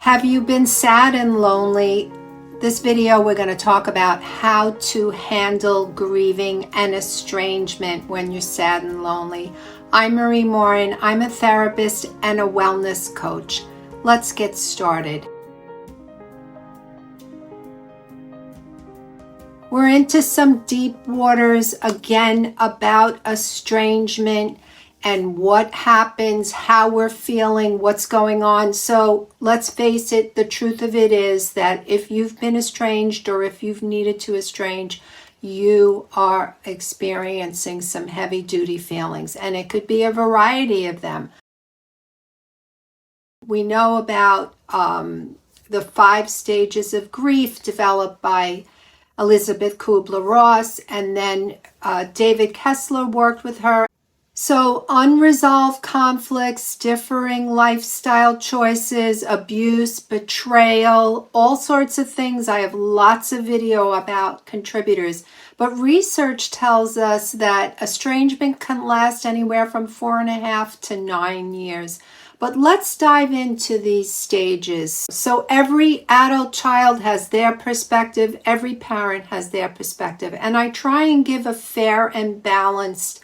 Have you been sad and lonely? This video we're going to talk about how to handle grieving and estrangement when you're sad and lonely. I'm Marie Morin. I'm a therapist and a wellness coach. Let's get started. We're into some deep waters again about estrangement and what happens, how we're feeling, what's going on. So let's face it, the truth of it is that if you've been estranged or if you've needed to estrange, you are experiencing some heavy duty feelings, and it could be a variety of them. We know about the 5 stages of grief developed by Elizabeth Kubler-Ross, and then David Kessler worked with her. So unresolved conflicts, differing lifestyle choices, abuse, betrayal, all sorts of things. I have lots of video about contributors. But research tells us that estrangement can last anywhere from 4.5 to 9 years. But let's dive into these stages. So every adult child has their perspective. Every parent has their perspective. And I try and give a fair and balanced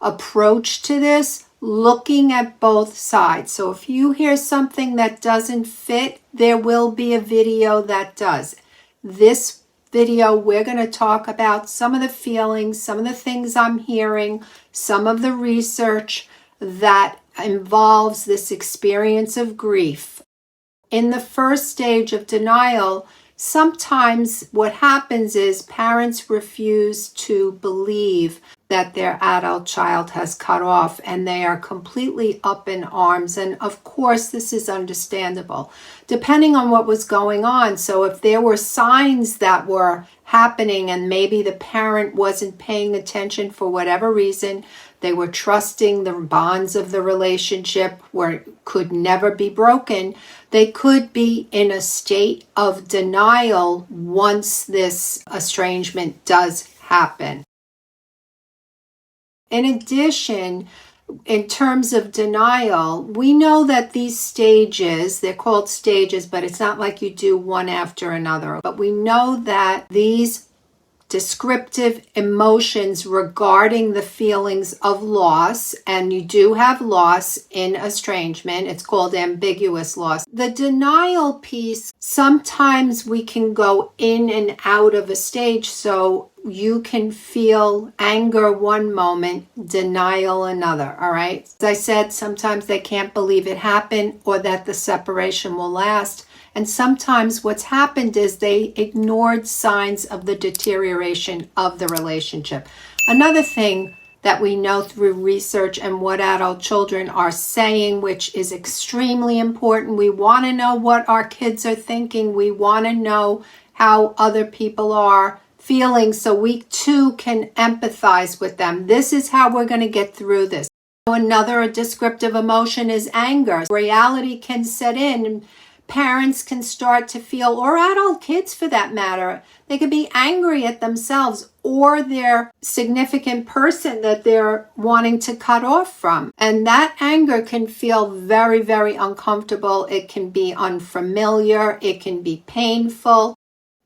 approach to this, looking at both sides. So if you hear something that doesn't fit, there will be a video that does. This video, we're going to talk about some of the feelings, some of the things I'm hearing, some of the research that involves this experience of grief. In the first stage of denial, sometimes what happens is parents refuse to believe that their adult child has cut off, and they are completely up in arms. And of course, this is understandable, depending on what was going on. So if there were signs that were happening and maybe the parent wasn't paying attention for whatever reason, they were trusting the bonds of the relationship where it could never be broken, they could be in a state of denial once this estrangement does happen. In addition, in terms of denial, we know that these stages, they're called stages, but it's not like you do one after another. But we know that these descriptive emotions regarding the feelings of loss, and you do have loss in estrangement. It's called ambiguous loss. The denial piece, sometimes we can go in and out of a stage. So you can feel anger one moment, denial another, all right? As I said, sometimes they can't believe it happened or that the separation will last. And sometimes what's happened is they ignored signs of the deterioration of the relationship. Another thing that we know through research and what adult children are saying, which is extremely important, we want to know what our kids are thinking. We want to know how other people are feeling so we too can empathize with them. This is how we're going to get through this. Another descriptive emotion is anger. Reality can set in, and parents can start to feel, or adult kids for that matter, they could be angry at themselves or their significant person that they're wanting to cut off from. And that anger can feel very, very uncomfortable. It can be unfamiliar. It can be painful.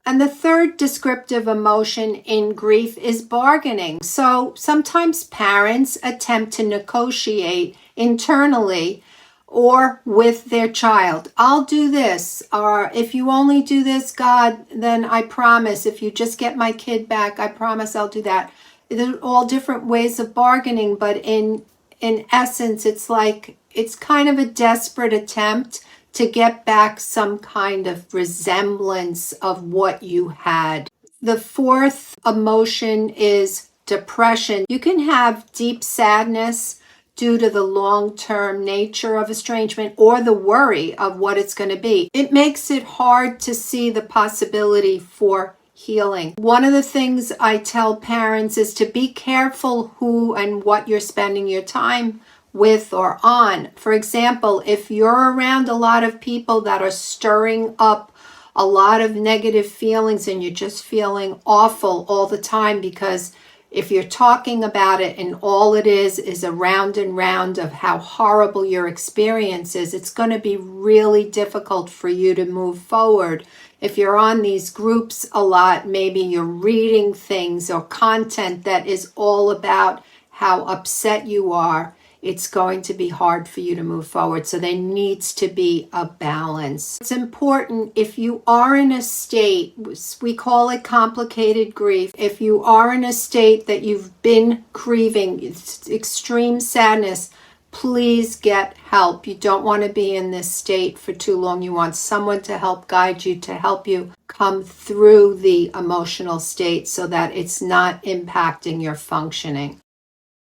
And the third descriptive emotion in grief is bargaining. So sometimes parents attempt to negotiate internally or with their child. I'll do this, or if you only do this, God, then I promise. If you just get my kid back, I promise I'll do that. They're all different ways of bargaining, but in essence, it's kind of a desperate attempt to get back some kind of resemblance of what you had. The fourth emotion is depression. You can have deep sadness due to the long-term nature of estrangement or the worry of what it's going to be. It makes it hard to see the possibility for healing. One of the things I tell parents is to be careful who and what you're spending your time with or on. For example, if you're around a lot of people that are stirring up a lot of negative feelings and you're just feeling awful all the time because If you're talking about it and all it is a round and round of how horrible your experience is, it's going to be really difficult for you to move forward. If you're on these groups a lot, maybe you're reading things or content that is all about how upset you are, it's going to be hard for you to move forward. So there needs to be a balance. It's important if you are in a state, we call it complicated grief. If you are in a state that you've been grieving, it's extreme sadness, please get help. You don't want to be in this state for too long. You want someone to help guide you, to help you come through the emotional state so that it's not impacting your functioning.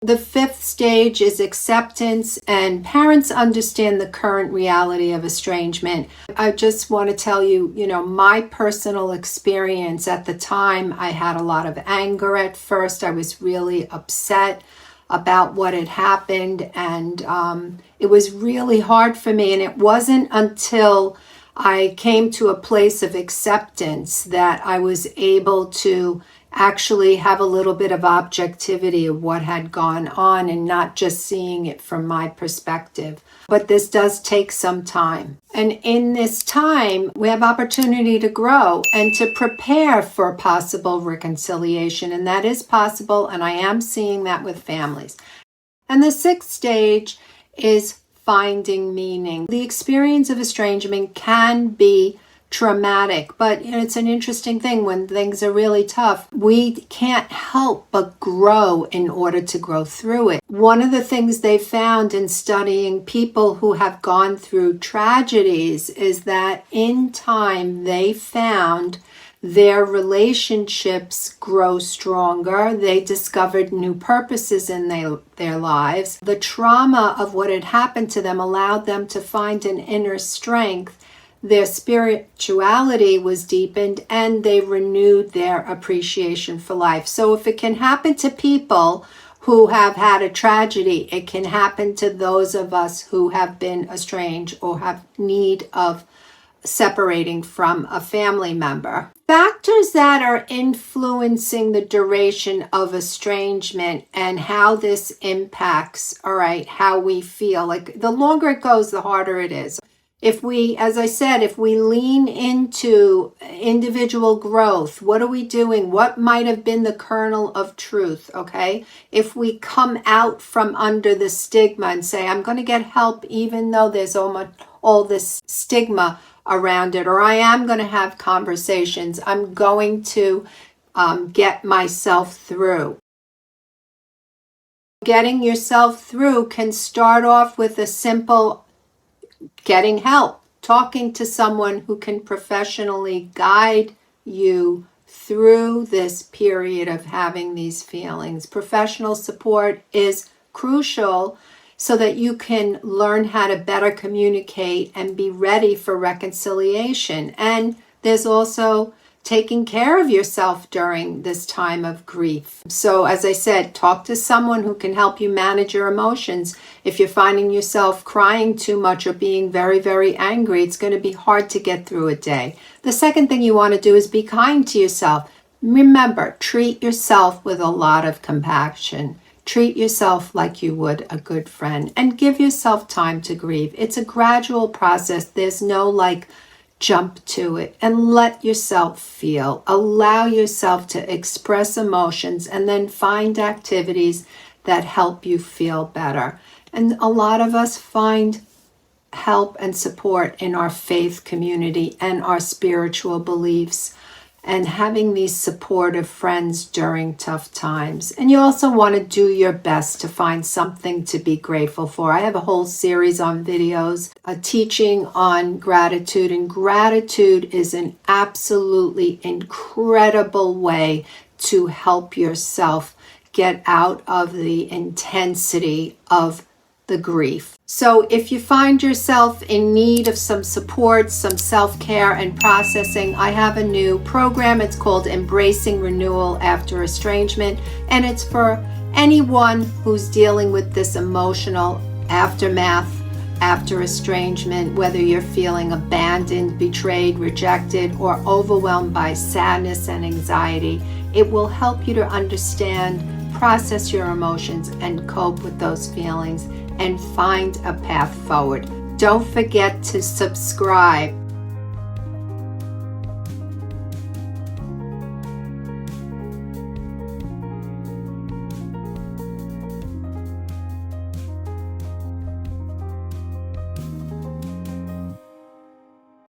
The fifth stage is acceptance, and parents understand the current reality of estrangement. I just want to tell you, my personal experience at the time, I had a lot of anger at first. I was really upset about what had happened, and it was really hard for me. And it wasn't until I came to a place of acceptance that I was able to actually have a little bit of objectivity of what had gone on and not just seeing it from my perspective. But this does take some time. And in this time, we have opportunity to grow and to prepare for possible reconciliation. And that is possible, and I am seeing that with families. And the sixth stage is finding meaning. The experience of estrangement can be traumatic, but it's an interesting thing when things are really tough. We can't help but grow in order to grow through it. One of the things they found in studying people who have gone through tragedies is that in time they found their relationships grow stronger. They discovered new purposes in their lives. The trauma of what had happened to them allowed them to find an inner strength. Their spirituality was deepened, and they renewed their appreciation for life. So if it can happen to people who have had a tragedy, it can happen to those of us who have been estranged or have need of separating from a family member. Factors that are influencing the duration of estrangement and how this impacts, how we feel. Like the longer it goes, the harder it is. If we, as I said, if we lean into individual growth, what are we doing? What might have been the kernel of truth, okay? If we come out from under the stigma and say, I'm going to get help even though there's all this stigma around it, or I am going to have conversations, I'm going to get myself through. Getting yourself through can start off with a simple getting help, talking to someone who can professionally guide you through this period of having these feelings. Professional support is crucial so that you can learn how to better communicate and be ready for reconciliation. And there's also taking care of yourself during this time of grief. So as I said, talk to someone who can help you manage your emotions. If you're finding yourself crying too much or being very, very angry, it's going to be hard to get through a day. The second thing you want to do is be kind to yourself. Remember, treat yourself with a lot of compassion. Treat yourself like you would a good friend, and give yourself time to grieve. It's a gradual process. There's no jump to it, and let yourself feel. Allow yourself to express emotions and then find activities that help you feel better. And a lot of us find help and support in our faith community and our spiritual beliefs, and having these supportive friends during tough times. And you also want to do your best to find something to be grateful for. I have a whole series on videos, a teaching on gratitude, and gratitude is an absolutely incredible way to help yourself get out of the intensity of the grief. So if you find yourself in need of some support, some self-care and processing, I have a new program. It's called Embracing Renewal After Estrangement, and it's for anyone who's dealing with this emotional aftermath after estrangement, whether you're feeling abandoned, betrayed, rejected, or overwhelmed by sadness and anxiety. It will help you to understand process your emotions and cope with those feelings and find a path forward. Don't forget to subscribe.